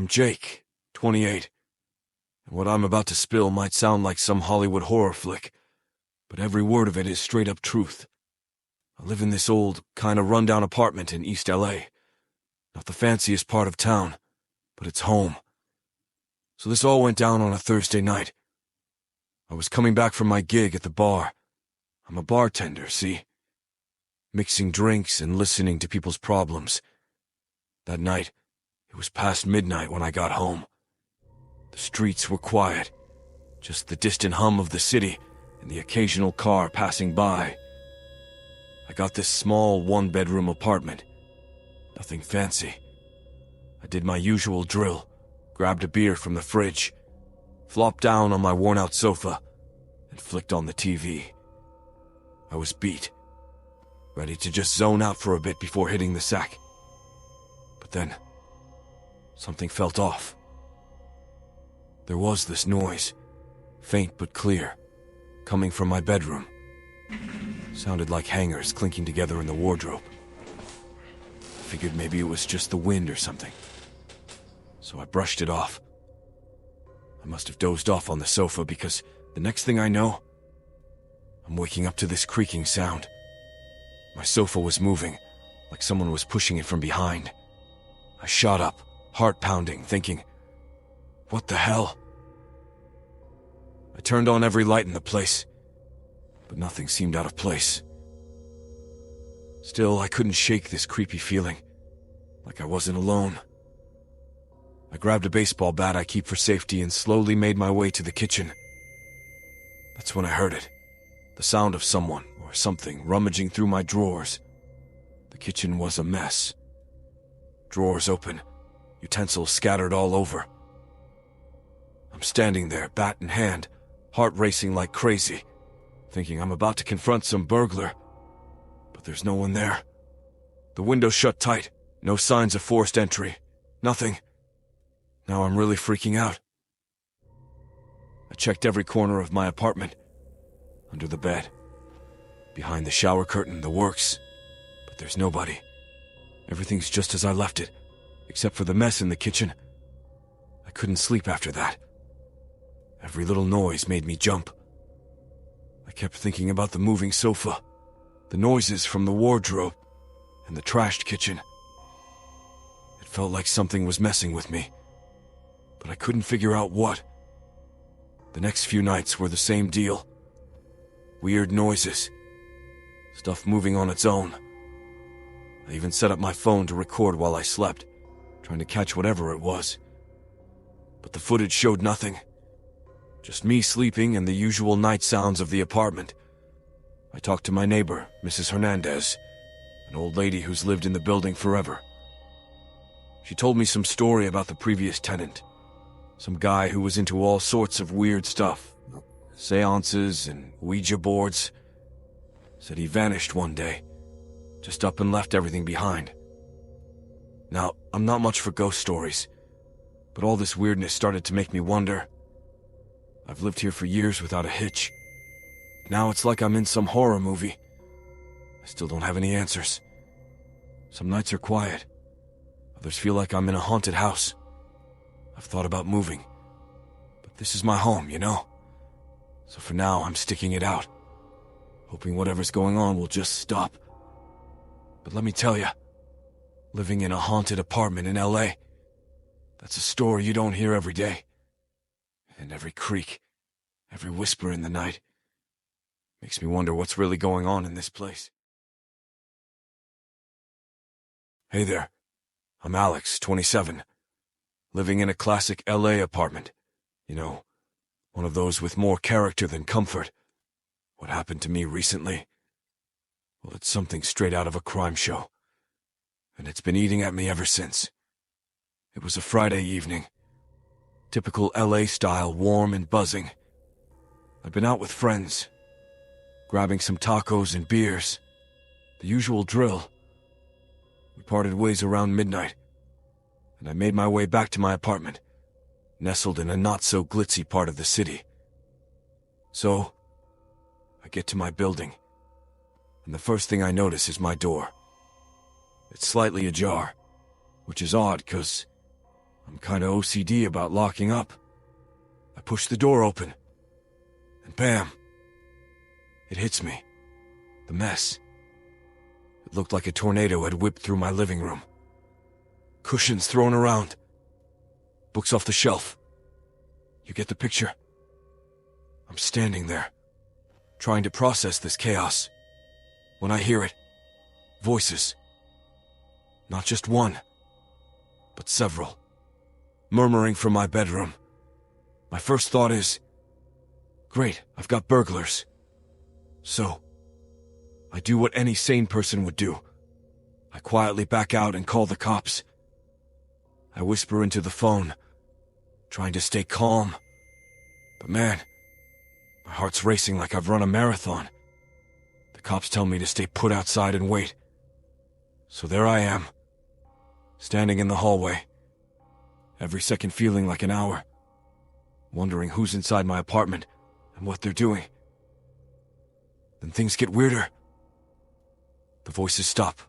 I'm Jake, 28, and what I'm about to spill might sound like some Hollywood horror flick, but every word of it is straight-up truth. I live in this old, kinda run-down apartment in East LA. Not the fanciest part of town, but it's home. So this all went down on a Thursday night. I was coming back from my gig at the bar. I'm a bartender, see? Mixing drinks and listening to people's problems. That night, it was past midnight when I got home. The streets were quiet, just the distant hum of the city and the occasional car passing by. I got this small one-bedroom apartment. Nothing fancy. I did my usual drill, grabbed a beer from the fridge, flopped down on my worn-out sofa, and flicked on the TV. I was beat, ready to just zone out for a bit before hitting the sack. But then, something felt off. There was this noise, faint but clear, coming from my bedroom. Sounded like hangers clinking together in the wardrobe. I figured maybe it was just the wind or something. So I brushed it off. I must have dozed off on the sofa because the next thing I know, I'm waking up to this creaking sound. My sofa was moving, like someone was pushing it from behind. I shot up, heart pounding, thinking, what the hell? I turned on every light in the place, but nothing seemed out of place. Still, I couldn't shake this creepy feeling, like I wasn't alone. I grabbed a baseball bat I keep for safety and slowly made my way to the kitchen. That's when I heard it, the sound of someone or something rummaging through my drawers. The kitchen was a mess. Drawers open, utensils scattered all over. I'm standing there, bat in hand, heart racing like crazy, thinking I'm about to confront some burglar. But there's no one there. The window shut tight, no signs of forced entry, nothing. Now I'm really freaking out. I checked every corner of my apartment, under the bed, behind the shower curtain, the works, but there's nobody. Everything's just as I left it, except for the mess in the kitchen. I couldn't sleep after that. Every little noise made me jump. I kept thinking about the moving sofa, the noises from the wardrobe, and the trashed kitchen. It felt like something was messing with me, but I couldn't figure out what. The next few nights were the same deal. Weird noises, stuff moving on its own. I even set up my phone to record while I slept, trying to catch whatever it was. But the footage showed nothing. Just me sleeping and the usual night sounds of the apartment. I talked to my neighbor, Mrs. Hernandez, an old lady who's lived in the building forever. She told me some story about the previous tenant, some guy who was into all sorts of weird stuff, seances and Ouija boards. Said he vanished one day, just up and left everything behind. Now, I'm not much for ghost stories, but all this weirdness started to make me wonder. I've lived here for years without a hitch. Now it's like I'm in some horror movie. I still don't have any answers. Some nights are quiet. Others feel like I'm in a haunted house. I've thought about moving, but this is my home, you know? So for now, I'm sticking it out, hoping whatever's going on will just stop. But let me tell you, living in a haunted apartment in LA, that's a story you don't hear every day. And every creak, every whisper in the night, makes me wonder what's really going on in this place. Hey there, I'm Alex, 27, living in a classic LA apartment. You know, one of those with more character than comfort. What happened to me recently? Well, it's something straight out of a crime show, and it's been eating at me ever since. It was a Friday evening. Typical LA style, warm and buzzing. I'd been out with friends, grabbing some tacos and beers. The usual drill. We parted ways around midnight, and I made my way back to my apartment, nestled in a not-so-glitzy part of the city. So, I get to my building, and the first thing I notice is my door. It's slightly ajar, which is odd, 'cause I'm kinda OCD about locking up. I push the door open, and bam! It hits me. The mess. It looked like a tornado had whipped through my living room. Cushions thrown around. Books off the shelf. You get the picture? I'm standing there, trying to process this chaos, when I hear it. Voices. Not just one, but several. Murmuring from my bedroom. My first thought is, great, I've got burglars. So, I do what any sane person would do. I quietly back out and call the cops. I whisper into the phone, trying to stay calm. But man, my heart's racing like I've run a marathon. The cops tell me to stay put outside and wait. So there I am, standing in the hallway, every second feeling like an hour, wondering who's inside my apartment and what they're doing. Then things get weirder. The voices stop,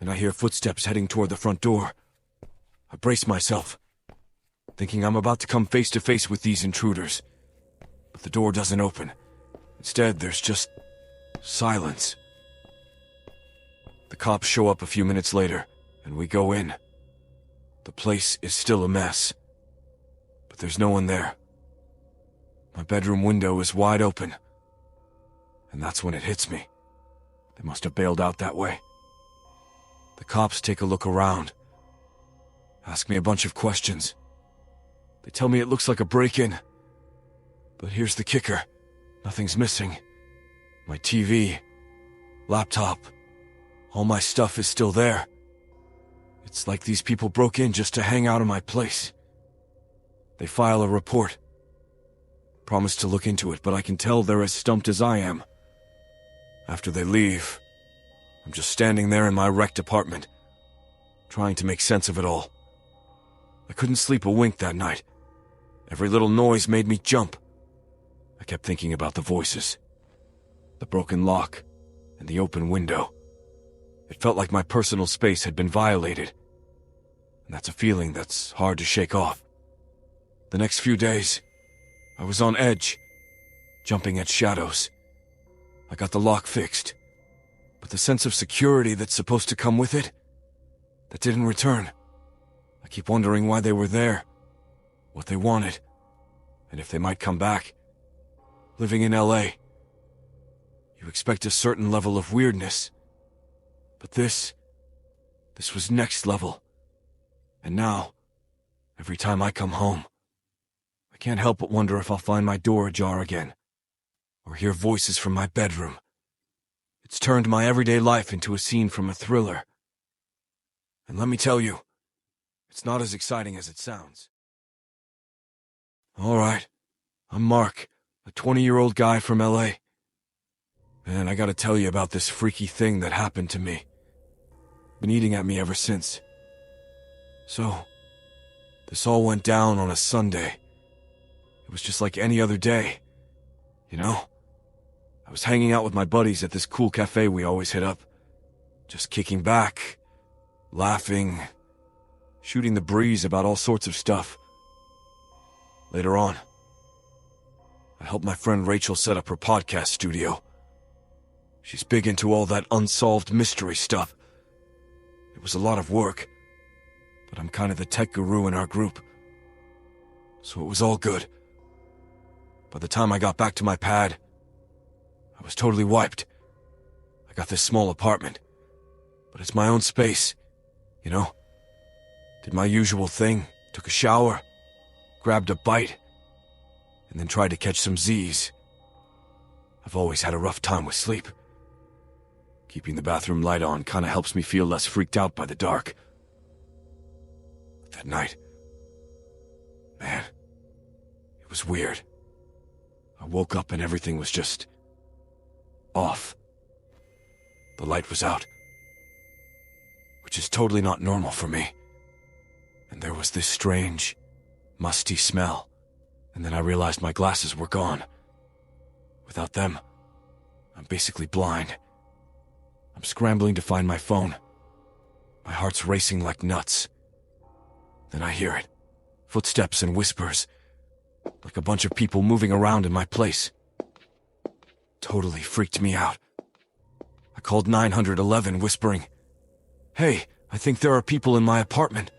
and I hear footsteps heading toward the front door. I brace myself, thinking I'm about to come face to face with these intruders. But the door doesn't open. Instead, there's just silence. The cops show up a few minutes later, and we go in. The place is still a mess, but there's no one there. My bedroom window is wide open, and that's when it hits me. They must have bailed out that way. The cops take a look around, ask me a bunch of questions. They tell me it looks like a break-in. But here's the kicker. Nothing's missing. My TV, laptop, all my stuff is still there. It's like these people broke in just to hang out in my place. They file a report. Promise to look into it, but I can tell they're as stumped as I am. After they leave, I'm just standing there in my wrecked apartment, trying to make sense of it all. I couldn't sleep a wink that night. Every little noise made me jump. I kept thinking about the voices, the broken lock, and the open window. It felt like my personal space had been violated, and that's a feeling that's hard to shake off. The next few days, I was on edge, jumping at shadows. I got the lock fixed, but the sense of security that's supposed to come with it, that didn't return. I keep wondering why they were there, what they wanted, and if they might come back. Living in LA, you expect a certain level of weirdness. But this was next level. And now, every time I come home, I can't help but wonder if I'll find my door ajar again, or hear voices from my bedroom. It's turned my everyday life into a scene from a thriller. And let me tell you, it's not as exciting as it sounds. All right, I'm Mark, a 20-year-old guy from LA. Man, I gotta tell you about this freaky thing that happened to me. Been eating at me ever since. So, this all went down on a Sunday. It was just like any other day, you know? I was hanging out with my buddies at this cool cafe we always hit up. Just kicking back, laughing, shooting the breeze about all sorts of stuff. Later on, I helped my friend Rachel set up her podcast studio. She's big into all that unsolved mystery stuff. It was a lot of work, but I'm kind of the tech guru in our group. So it was all good. By the time I got back to my pad, I was totally wiped. I got this small apartment, but it's my own space, you know? Did my usual thing, took a shower, grabbed a bite, and then tried to catch some Z's. I've always had a rough time with sleep. Keeping the bathroom light on kinda helps me feel less freaked out by the dark. But that night, man, it was weird. I woke up and everything was just off. The light was out, which is totally not normal for me. And there was this strange, musty smell. And then I realized my glasses were gone. Without them, I'm basically blind. I'm scrambling to find my phone. My heart's racing like nuts. Then I hear it. Footsteps and whispers. Like a bunch of people moving around in my place. Totally freaked me out. I called 911 whispering, "Hey, I think there are people in my apartment."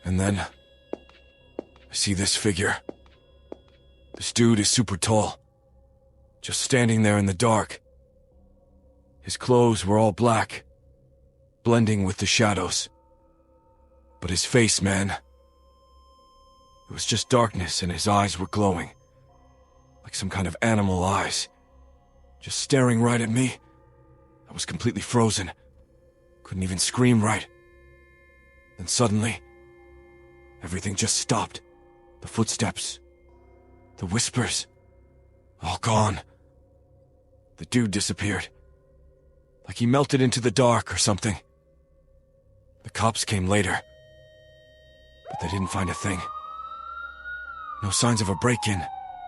And then I see this figure. This dude is super tall. Just standing there in the dark. His clothes were all black, blending with the shadows. But his face, man, it was just darkness and his eyes were glowing. Like some kind of animal eyes. Just staring right at me. I was completely frozen. Couldn't even scream right. Then suddenly, everything just stopped. The footsteps. The whispers. All gone. The dude disappeared. Like he melted into the dark or something. The cops came later. But they didn't find a thing. No signs of a break-in.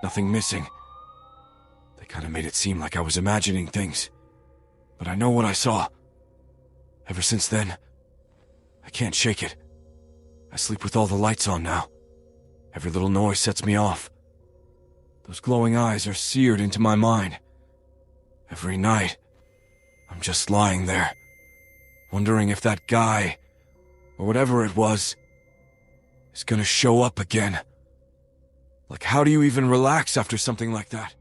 Nothing missing. They kind of made it seem like I was imagining things. But I know what I saw. Ever since then, I can't shake it. I sleep with all the lights on now. Every little noise sets me off. Those glowing eyes are seared into my mind. Every night, I'm just lying there, wondering if that guy, or whatever it was, is gonna show up again. Like, how do you even relax after something like that?